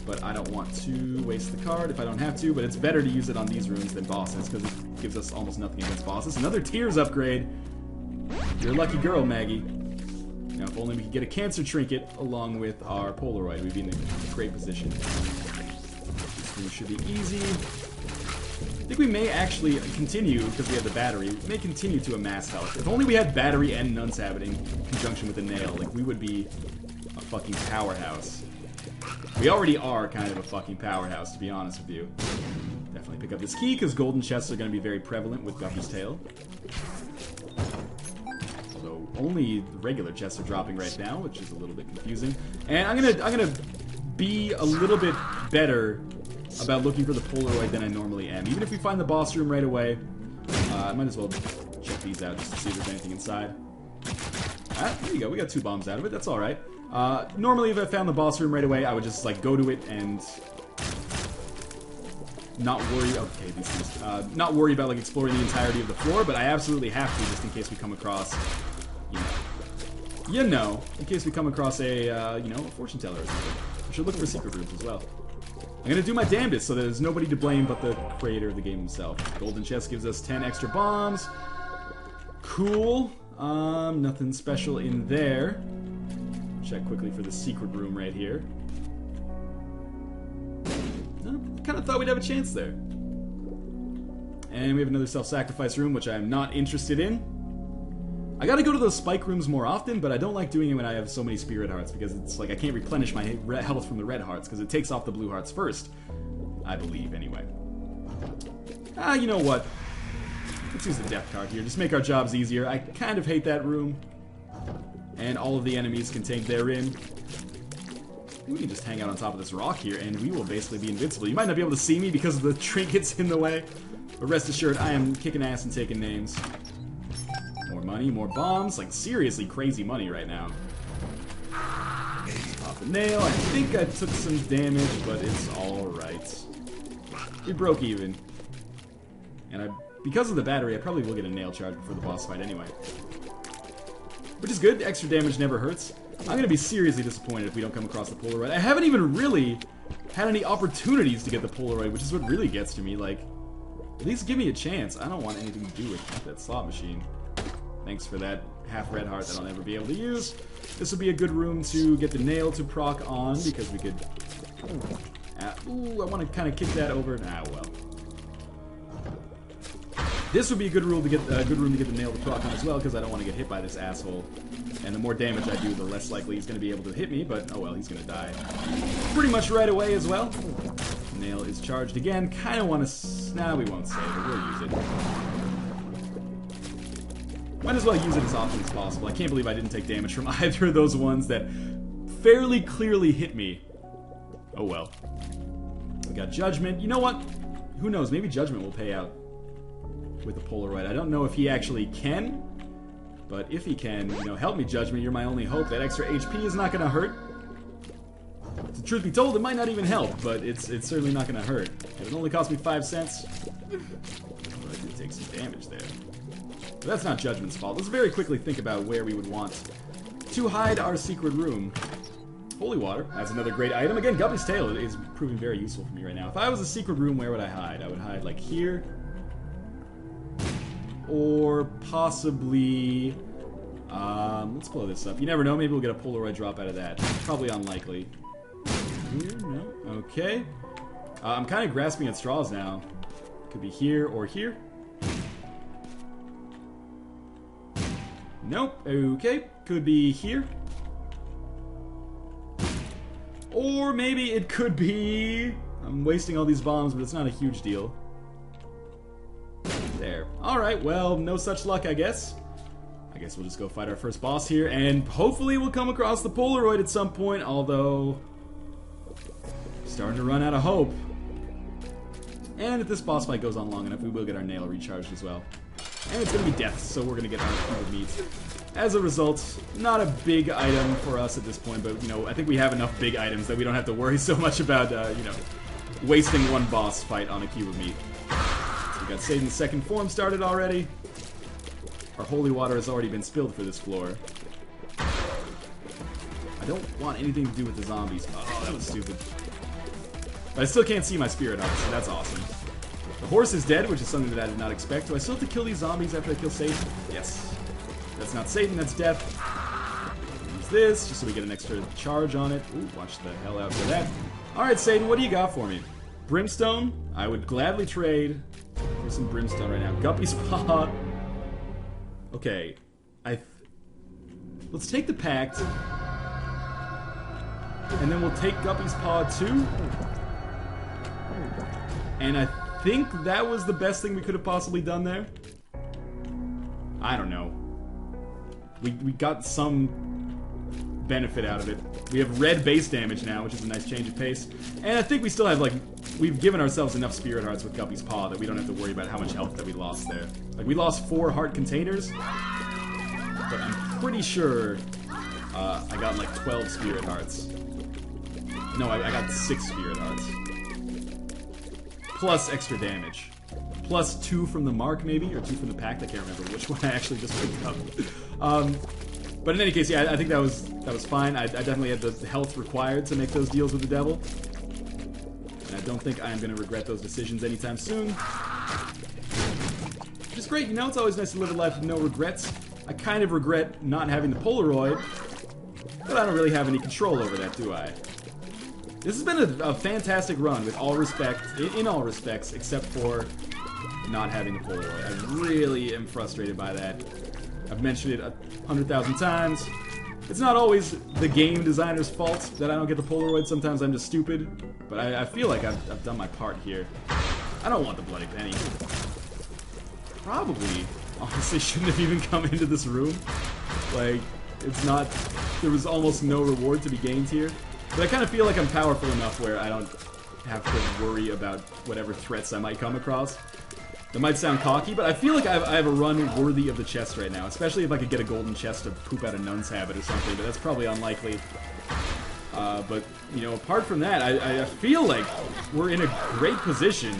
But I don't want to waste the card if I don't have to, but it's better to use it on these rooms than bosses, because it gives us almost nothing against bosses. Another Tears upgrade. You're a lucky girl, Maggie. Now, if only we could get a cancer trinket along with our Polaroid, we'd be in a great position. This one should be easy. I think we may actually continue, because we have the battery, we may continue to amass health. If only we had battery and nuns habit in conjunction with the nail, like, we would be a fucking powerhouse. We already are kind of a fucking powerhouse, to be honest with you. Definitely pick up this key, because golden chests are going to be very prevalent with Guppy's tail. Although, only regular chests are dropping right now, which is a little bit confusing. And I'm gonna be a little bit better about looking for the Polaroid than I normally am. Even if we find the boss room right away, I might as well check these out just to see if there's anything inside. Ah, there you go, we got 2 bombs out of it, that's alright. Normally if I found the boss room right away, I would just like go to it and not worry, okay, not worry about like exploring the entirety of the floor, but I absolutely have to just in case we come across, in case we come across a, a fortune teller or something. We should look for secret rooms as well. I'm gonna do my damnedest so there's nobody to blame but the creator of the game himself. Golden chest gives us 10 extra bombs. Cool. Nothing special in there. Check quickly for the secret room right here. Kind of thought we'd have a chance there. And we have another self-sacrifice room, which I'm not interested in. I gotta go to those spike rooms more often, but I don't like doing it when I have so many spirit hearts, because it's like I can't replenish my health from the red hearts, because it takes off the blue hearts first. I believe, anyway. You know what? Let's use the death card here, just make our jobs easier. I kind of hate that room. And all of the enemies contained therein. We can just hang out on top of this rock here, and we will basically be invincible. You might not be able to see me because of the trinkets in the way, but rest assured, I am kicking ass and taking names. More money, more bombs, like seriously crazy money right now. Pop the nail, I think I took some damage, but it's alright. We broke even. And because of the battery, I probably will get a nail charge before the boss fight anyway. Which is good, extra damage never hurts. I'm gonna be seriously disappointed if we don't come across the Polaroid. I haven't even really had any opportunities to get the Polaroid, which is what really gets to me, like, at least give me a chance. I don't want anything to do with that slot machine. Thanks for that half red heart that I'll never be able to use. This would be a good room to get the nail to proc on, because we could... ooh, I want to kind of kick that over. Ah, well. This would be a good room to get the nail to proc on as well, because I don't want to get hit by this asshole. And the more damage I do, the less likely he's going to be able to hit me, but oh well, he's going to die pretty much right away as well. Nail is charged again. Kind of want to... Nah, we won't save it. We'll use it. Might as well use it as often as possible. I can't believe I didn't take damage from either of those ones that fairly clearly hit me. Oh well. We got Judgment. You know what? Who knows? Maybe Judgment will pay out with the Polaroid. I don't know if he actually can, but if he can, help me, Judgment. You're my only hope. That extra HP is not going to hurt. The truth be told, it might not even help, but it's certainly not going to hurt. It only cost me 5 cents. But I did take some damage there. But that's not Judgment's fault. Let's very quickly think about where we would want to hide our secret room. Holy water. That's another great item. Again, Guppy's tail is proving very useful for me right now. If I was a secret room, where would I hide? I would hide like here. Or possibly... let's blow this up. You never know, maybe we'll get a Polaroid drop out of that. Probably unlikely. Here, no. Okay. I'm kind of grasping at straws now. Could be here or here. Nope. Okay. Could be here. Or maybe it could be... I'm wasting all these bombs, but it's not a huge deal. There. Alright, well, no such luck, I guess. I guess we'll just go fight our first boss here, and hopefully we'll come across the Polaroid at some point, although... starting to run out of hope. And if this boss fight goes on long enough, we will get our nail recharged as well. And it's going to be death, so we're going to get our cube of meat. As a result, not a big item for us at this point, but, I think we have enough big items that we don't have to worry so much about, wasting one boss fight on a cube of meat. We got Satan's second form started already. Our holy water has already been spilled for this floor. I don't want anything to do with the zombies. Oh, that was stupid. But I still can't see my spirit heart, so that's awesome. The horse is dead, which is something that I did not expect. Do I still have to kill these zombies after I kill Satan? Yes. That's not Satan, that's death. this, just so we get an extra charge on it. Ooh, watch the hell out for that. Alright, Satan, what do you got for me? Brimstone? I would gladly trade for some Brimstone right now. Guppy's Paw. Okay. Let's take the Pact. And then we'll take Guppy's Paw too. And I think that was the best thing we could have possibly done there. I don't know. We got some benefit out of it. We have red base damage now, which is a nice change of pace. And I think we still have, like, we've given ourselves enough Spirit Hearts with Guppy's Paw that we don't have to worry about how much health that we lost there. Like, we lost 4 heart containers, but I'm pretty sure I got, like, 12 Spirit Hearts. No, I got 6 Spirit Hearts. Plus extra damage. Plus 2 from the Mark, maybe? Or 2 from the Pact? I can't remember which one I actually just picked up. But in any case, yeah, I think that was fine. I definitely had the health required to make those deals with the devil. And I don't think I'm going to regret those decisions anytime soon. Which is great, you know, it's always nice to live a life with no regrets. I kind of regret not having the Polaroid, but I don't really have any control over that, do I? This has been a fantastic run with all respect, in all respects, except for not having the Polaroid. I really am frustrated by that. I've mentioned it 100,000 times. It's not always the game designer's fault that I don't get the Polaroid. Sometimes I'm just stupid. But I feel like I've done my part here. I don't want the Bloody Penny. Probably, honestly, shouldn't have even come into this room. Like, it's not... There was almost no reward to be gained here. But I kind of feel like I'm powerful enough where I don't have to worry about whatever threats I might come across. That might sound cocky, but I feel like I have a run worthy of the chest right now, especially if I could get a golden chest to poop out a nun's habit or something, but that's probably unlikely. But, you know, apart from that, I feel like we're in a great position.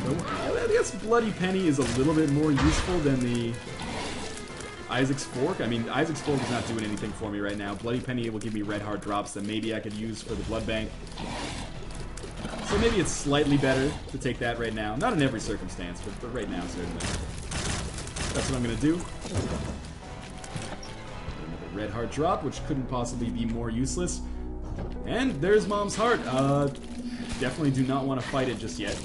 I guess Bloody Penny is a little bit more useful than the Isaac's Fork. I mean, Isaac's Fork is not doing anything for me right now. Bloody Penny will give me red heart drops that maybe I could use for the blood bank. So maybe it's slightly better to take that right now. Not in every circumstance, but right now, certainly. That's what I'm going to do. Another red heart drop, which couldn't possibly be more useless. And there's Mom's heart. Definitely do not want to fight it just yet.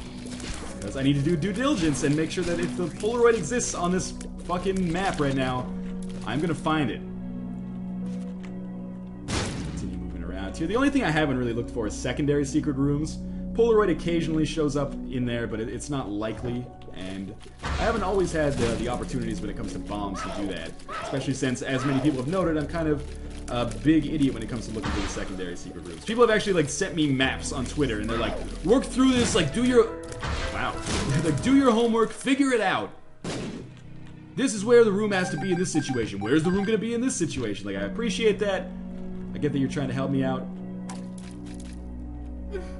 Because I need to do due diligence and make sure that if the Polaroid exists on this fucking map right now, I'm going to find it. Continue moving around here. The only thing I haven't really looked for is secondary secret rooms. Polaroid occasionally shows up in there, but it's not likely, and I haven't always had the opportunities when it comes to bombs to do that. Especially since, as many people have noted, I'm kind of a big idiot when it comes to looking for the secondary secret rooms. People have actually, like, sent me maps on Twitter, and they're like, work through this, like, do your... Wow. Like, do your homework, figure it out. This is where the room has to be in this situation. Where's the room going to be in this situation? Like, I appreciate that. I get that you're trying to help me out.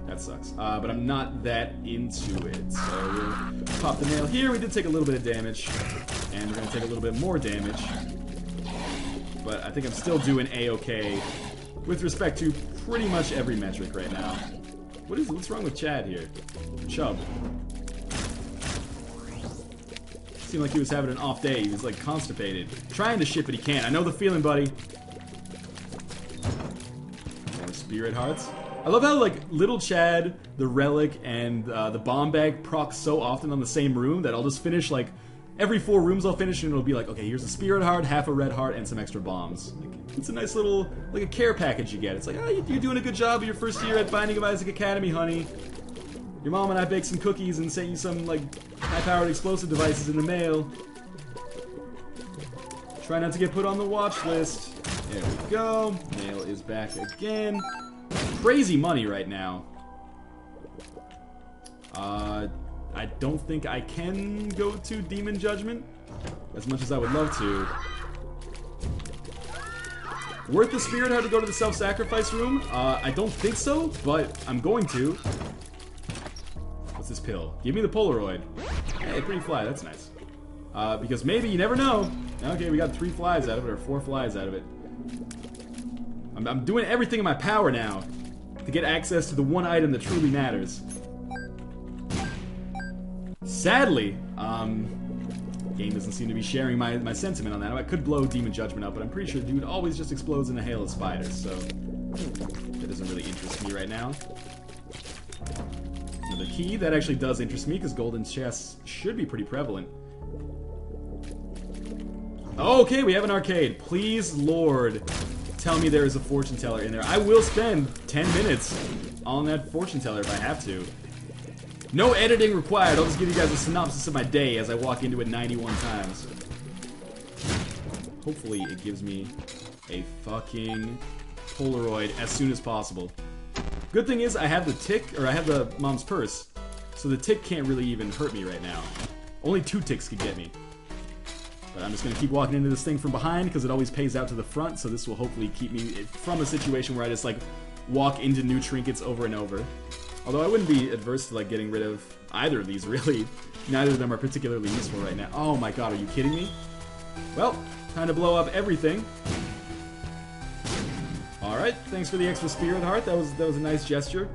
That sucks. But I'm not that into it. So we'll pop the nail here. We did take a little bit of damage. And we're going to take a little bit more damage. But I think I'm still doing A-okay with respect to pretty much every metric right now. What's wrong with Chad here? Chubb. Seemed like he was having an off day. He was, like, constipated. Trying to shit, but he can't. I know the feeling, buddy. More spirit hearts. I love how, like, Little Chad, the Relic, and the Bomb Bag proc so often on the same room that I'll just finish, like, every 4 rooms I'll finish and it'll be like, okay, here's a Spirit Heart, half a Red Heart, and some extra bombs. Like, it's a nice little, like, a care package you get. It's like, oh, you're doing a good job of your first year at Binding of Isaac Academy, honey. Your mom and I baked some cookies and sent you some, like, high-powered explosive devices in the mail. Try not to get put on the watch list. There we go. Mail is back again. Crazy money right now. I don't think I can go to Demon Judgment, as much as I would love to. Worth the Spirit Heart to go to the self-sacrifice room? I don't think so, but I'm going to. What's this pill? Give me the Polaroid. Hey, pretty fly, that's nice. Because maybe, you never know. Okay, we got 3 flies out of it, or 4 flies out of it. I'm doing everything in my power now to get access to the one item that truly matters. Sadly, Game doesn't seem to be sharing my sentiment on that. I could blow Demon Judgment up, but I'm pretty sure dude always just explodes in a hail of spiders, so that doesn't really interest me right now. Another key, that actually does interest me, because golden chests should be pretty prevalent. Okay, we have an arcade. Please, Lord, tell me there is a fortune teller in there. I will spend 10 minutes on that fortune teller if I have to. No editing required. I'll just give you guys a synopsis of my day as I walk into it 91 times. Hopefully it gives me a fucking Polaroid as soon as possible. Good thing is I have the tick, or I have the mom's purse, so the tick can't really even hurt me right now. Only 2 ticks could get me. But I'm just going to keep walking into this thing from behind because it always pays out to the front, so this will hopefully keep me from a situation where I just like walk into new trinkets over and over. Although I wouldn't be adverse to like getting rid of either of these, really. Neither of them are particularly useful right now. Oh my god, are you kidding me? Well, time to blow up everything. Alright, thanks for the extra spirit heart. That was a nice gesture.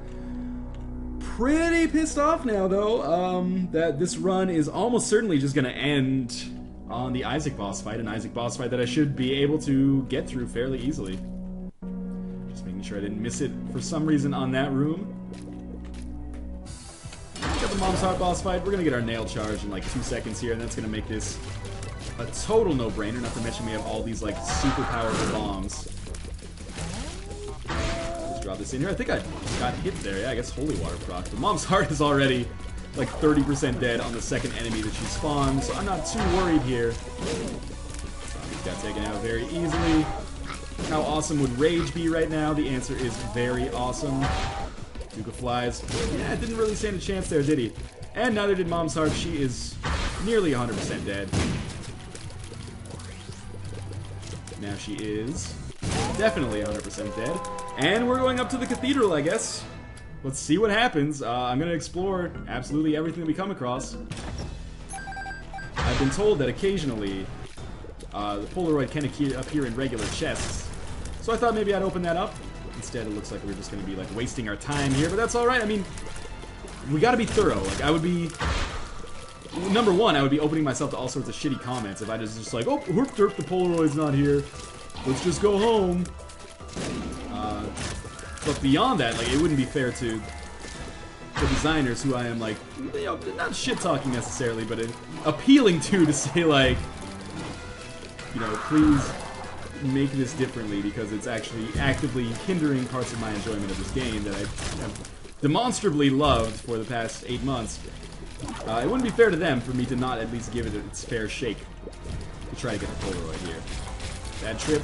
Pretty pissed off now, though, that this run is almost certainly just gonna end on the Isaac boss fight, an Isaac boss fight that I should be able to get through fairly easily. Just making sure I didn't miss it for some reason on that room. Got the Mom's Heart boss fight. We're gonna get our nail charge in like 2 seconds here, and that's gonna make this a total no-brainer, not to mention we have all these like super powerful bombs. Let's drop this in here. I think I got hit there. Yeah, I guess Holy Water proc. The Mom's Heart is already like 30% dead on the second enemy that she spawned, so I'm not too worried here. Zombie got taken out very easily. How awesome would Rage be right now? The answer is very awesome. Duke flies. Yeah, didn't really stand a chance there, did he? And neither did Mom's Heart. She is nearly 100% dead. Now she is definitely 100% dead. And we're going up to the cathedral, I guess. Let's see what happens. I'm going to explore absolutely everything that we come across. I've been told that occasionally the Polaroid can appear in regular chests. So I thought maybe I'd open that up. Instead, it looks like we're just going to be like wasting our time here, but that's all right. I mean, we got to be thorough. Like I would be, number one, I would be opening myself to all sorts of shitty comments if I was just like, oh, herp derp, the Polaroid's not here. Let's just go home. But beyond that, like it wouldn't be fair to the designers who I am like, you know, not shit talking necessarily, but appealing to say like, you know, please make this differently because it's actually actively hindering parts of my enjoyment of this game that I have demonstrably loved for the past 8 months. It wouldn't be fair to them for me to not at least give it its fair shake to try to get the Polaroid here. Bad trip.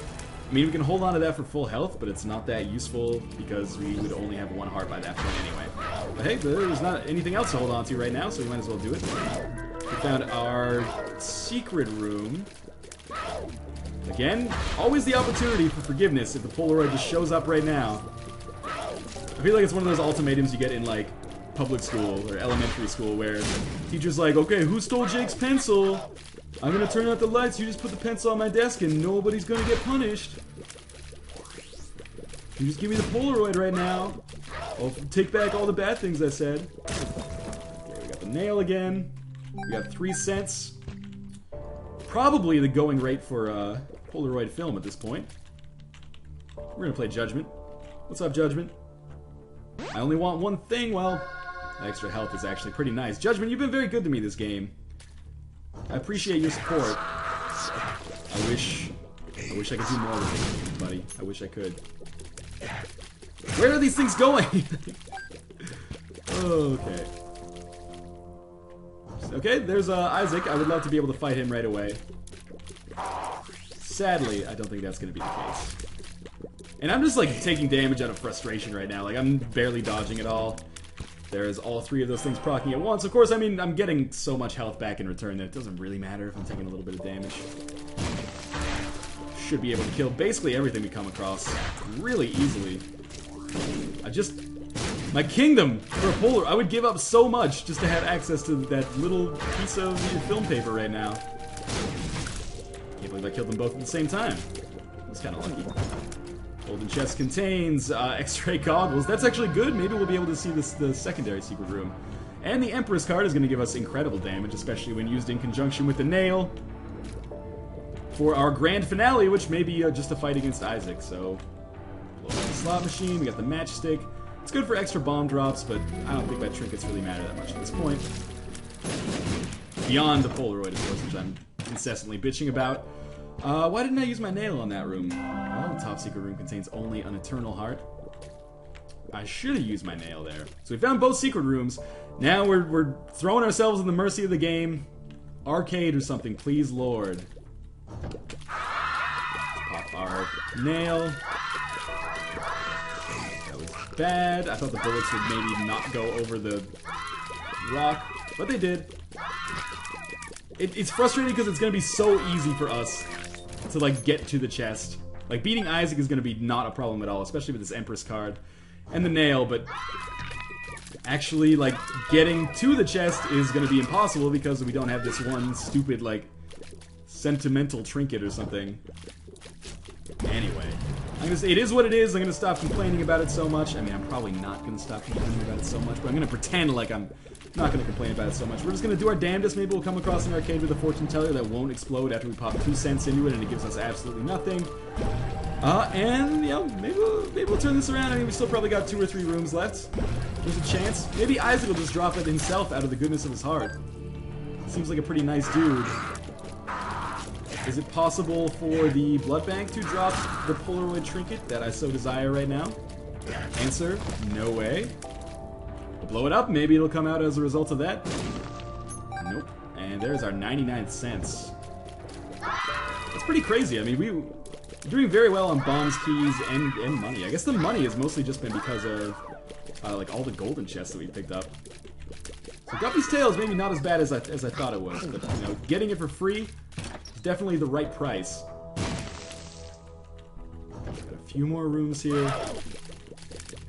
I mean, we can hold on to that for full health, but it's not that useful because we would only have 1 heart by that point anyway. But hey, there's not anything else to hold on to right now, so we might as well do it. We found our secret room. Again, always the opportunity for forgiveness if the Polaroid just shows up right now. I feel like it's one of those ultimatums you get in, like, public school or elementary school where teacher's like, okay, who stole Jake's pencil? I'm gonna turn out the lights, you just put the pencil on my desk and nobody's gonna get punished. You just give me the Polaroid right now. I'll take back all the bad things I said. Okay, we got the nail again. We got 3 cents. Probably the going rate for Polaroid film at this point. We're gonna play Judgment. What's up, Judgment? I only want one thing. Well, extra health is actually pretty nice. Judgment, you've been very good to me this game. I appreciate your support. I wish I could do more with it, buddy. I wish I could. Where are these things going? Okay. Okay, there's Isaac. I would love to be able to fight him right away. Sadly, I don't think that's going to be the case. And I'm just like taking damage out of frustration right now. Like I'm barely dodging at all. There's all 3 of those things proccing at once. Of course, I mean, I'm getting so much health back in return that it doesn't really matter if I'm taking a little bit of damage. Should be able to kill basically everything we come across really easily. My kingdom for a Polar, I would give up so much just to have access to that little piece of film paper right now. Can't believe I killed them both at the same time. That's kind of lucky. Golden chest contains X-ray goggles. That's actually good. Maybe we'll be able to see the secondary secret room. And the Empress card is going to give us incredible damage, especially when used in conjunction with the nail. For our grand finale, which may be just a fight against Isaac. So, blow up the slot machine, we got the matchstick. It's good for extra bomb drops, but I don't think my trinkets really matter that much at this point. Beyond the Polaroid, of course, which I'm incessantly bitching about. Why didn't I use my nail on that room? Well, the top secret room contains only an eternal heart. I should have used my nail there. So we found both secret rooms. Now we're throwing ourselves in the mercy of the game. Arcade or something, please, Lord. Pop our nail. That was bad. I thought the bullets would maybe not go over the rock, but they did. It's frustrating because it's going to be so easy for us to, like, get to the chest. Like, beating Isaac is going to be not a problem at all, especially with this Empress card and the nail, but actually, like, getting to the chest is going to be impossible because we don't have this one stupid, like, sentimental trinket or something. Anyway, it is what it is. I'm going to stop complaining about it so much. I mean, I'm probably not going to stop complaining about it so much, but I'm going to pretend like I'm not going to complain about it so much. We're just going to do our damnedest. Maybe we'll come across an arcade with a fortune teller that won't explode after we pop 2 cents into it and it gives us absolutely nothing. And, you know, maybe we'll turn this around. I mean, we still probably got 2 or 3 rooms left. There's a chance. Maybe Isaac will just drop it himself out of the goodness of his heart. Seems like a pretty nice dude. Is it possible for the blood bank to drop the Polaroid trinket that I so desire right now? Answer, no way. We'll blow it up, maybe it'll come out as a result of that. Nope. And there's our 99 cents. That's pretty crazy. I mean, we're doing very well on bombs, keys, and money. I guess the money has mostly just been because of like all the golden chests that we picked up. So Guppy's Tale is maybe not as bad as I thought it was, but you know, getting it for free is definitely the right price. Got a few more rooms here.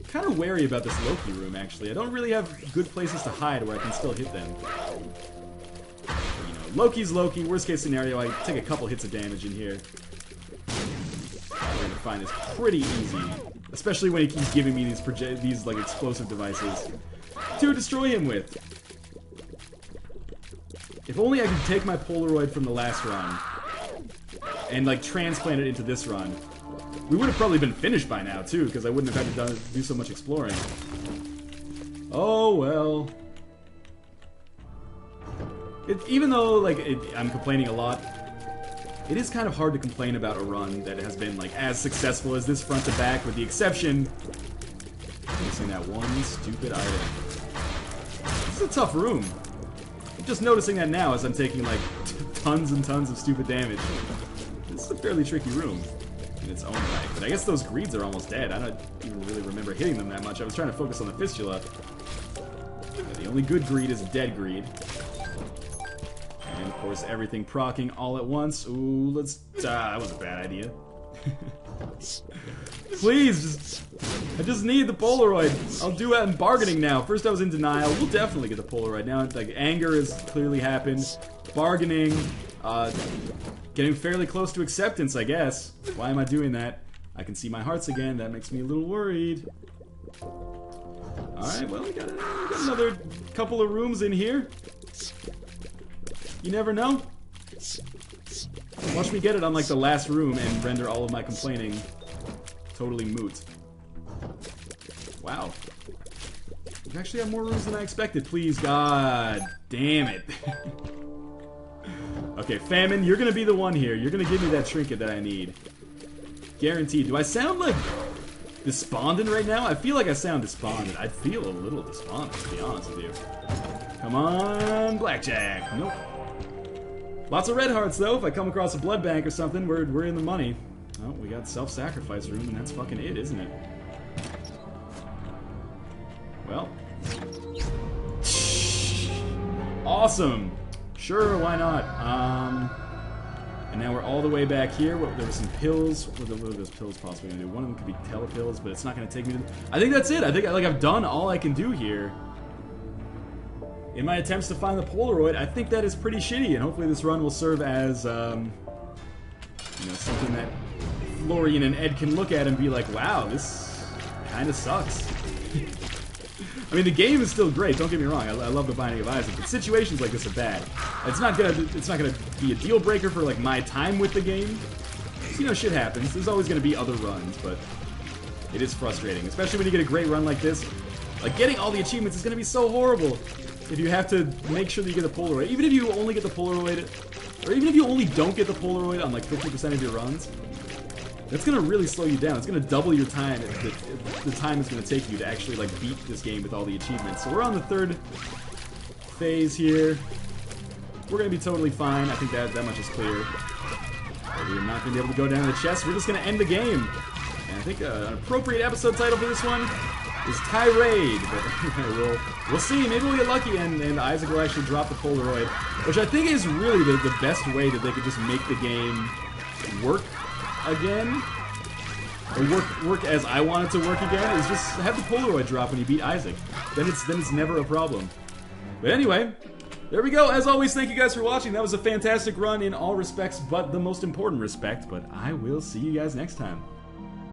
Kind of wary about this Loki room, actually. I don't really have good places to hide where I can still hit them. You know, Loki's Loki. Worst case scenario, I take a couple hits of damage in here. We're gonna find this pretty easy, especially when he keeps giving me these like explosive devices to destroy him with. If only I could take my Polaroid from the last run and like transplant it into this run. We would have probably been finished by now, too, because I wouldn't have had to do so much exploring. Oh, well. Even though, like, I'm complaining a lot, it is kind of hard to complain about a run that has been, like, as successful as this front to back, with the exception of missing that one stupid item. This is a tough room. I'm just noticing that now as I'm taking, like, tons and tons of stupid damage. This is a fairly tricky room in its own right, but I guess those greeds are almost dead. I don't even really remember hitting them that much. I was trying to focus on the fistula. The only good greed is dead greed. And of course everything proccing all at once. Ooh, let's... that was a bad idea. Please, I just need the Polaroid. I'll do it in bargaining now. First I was in denial. We'll definitely get the Polaroid. Now it's like anger has clearly happened. Bargaining, getting fairly close to acceptance, I guess. Why am I doing that? I can see my hearts again. That makes me a little worried. Alright, well, we got another couple of rooms in here. You never know. Watch me get it on, like, the last room and render all of my complaining totally moot. Wow. We actually have more rooms than I expected. Please, God damn it. Okay, Famine, you're gonna be the one here. You're gonna give me that trinket that I need. Guaranteed. Do I sound like despondent right now? I feel like I sound despondent. I feel a little despondent, to be honest with you. Come on, Blackjack. Nope. Lots of red hearts, though. If I come across a blood bank or something, we're in the money. Oh, we got self-sacrifice room, and that's fucking it, isn't it? Well. Awesome. Sure, why not? And now we're all the way back here. There were some pills. What are those pills possibly gonna do? One of them could be telepills, but it's not gonna take me to... I think that's it. I think I've done all I can do here. In my attempts to find the Polaroid, I think that is pretty shitty, and hopefully this run will serve as, you know, something that Florian and Ed can look at and be like, wow, this kinda sucks. I mean, the game is still great. Don't get me wrong. I love The Binding of Isaac, but situations like this are bad. It's not gonna be a deal breaker for like my time with the game. So, you know, shit happens. There's always gonna be other runs, but it is frustrating, especially when you get a great run like this. Like getting all the achievements is gonna be so horrible if you have to make sure that you get the Polaroid. Even if you only get the Polaroid, or even if you only don't get the Polaroid on like 50% of your runs. That's gonna really slow you down. It's gonna double your time, the time it's gonna take you to actually like beat this game with all the achievements. So we're on the third phase here. We're gonna be totally fine. I think that much is clear. But we're not gonna be able to go down to the chest. We're just gonna end the game. And I think an appropriate episode title for this one is Tirade. But we'll see. Maybe we'll get lucky and Isaac will actually drop the Polaroid, which I think is really the best way that they could just make the game work again, or work as I want it to work again, is just have the Polaroid drop when you beat Isaac. Then it's never a problem. But anyway, there we go. As always, thank you guys for watching. That was a fantastic run in all respects, but the most important respect. But I will see you guys next time.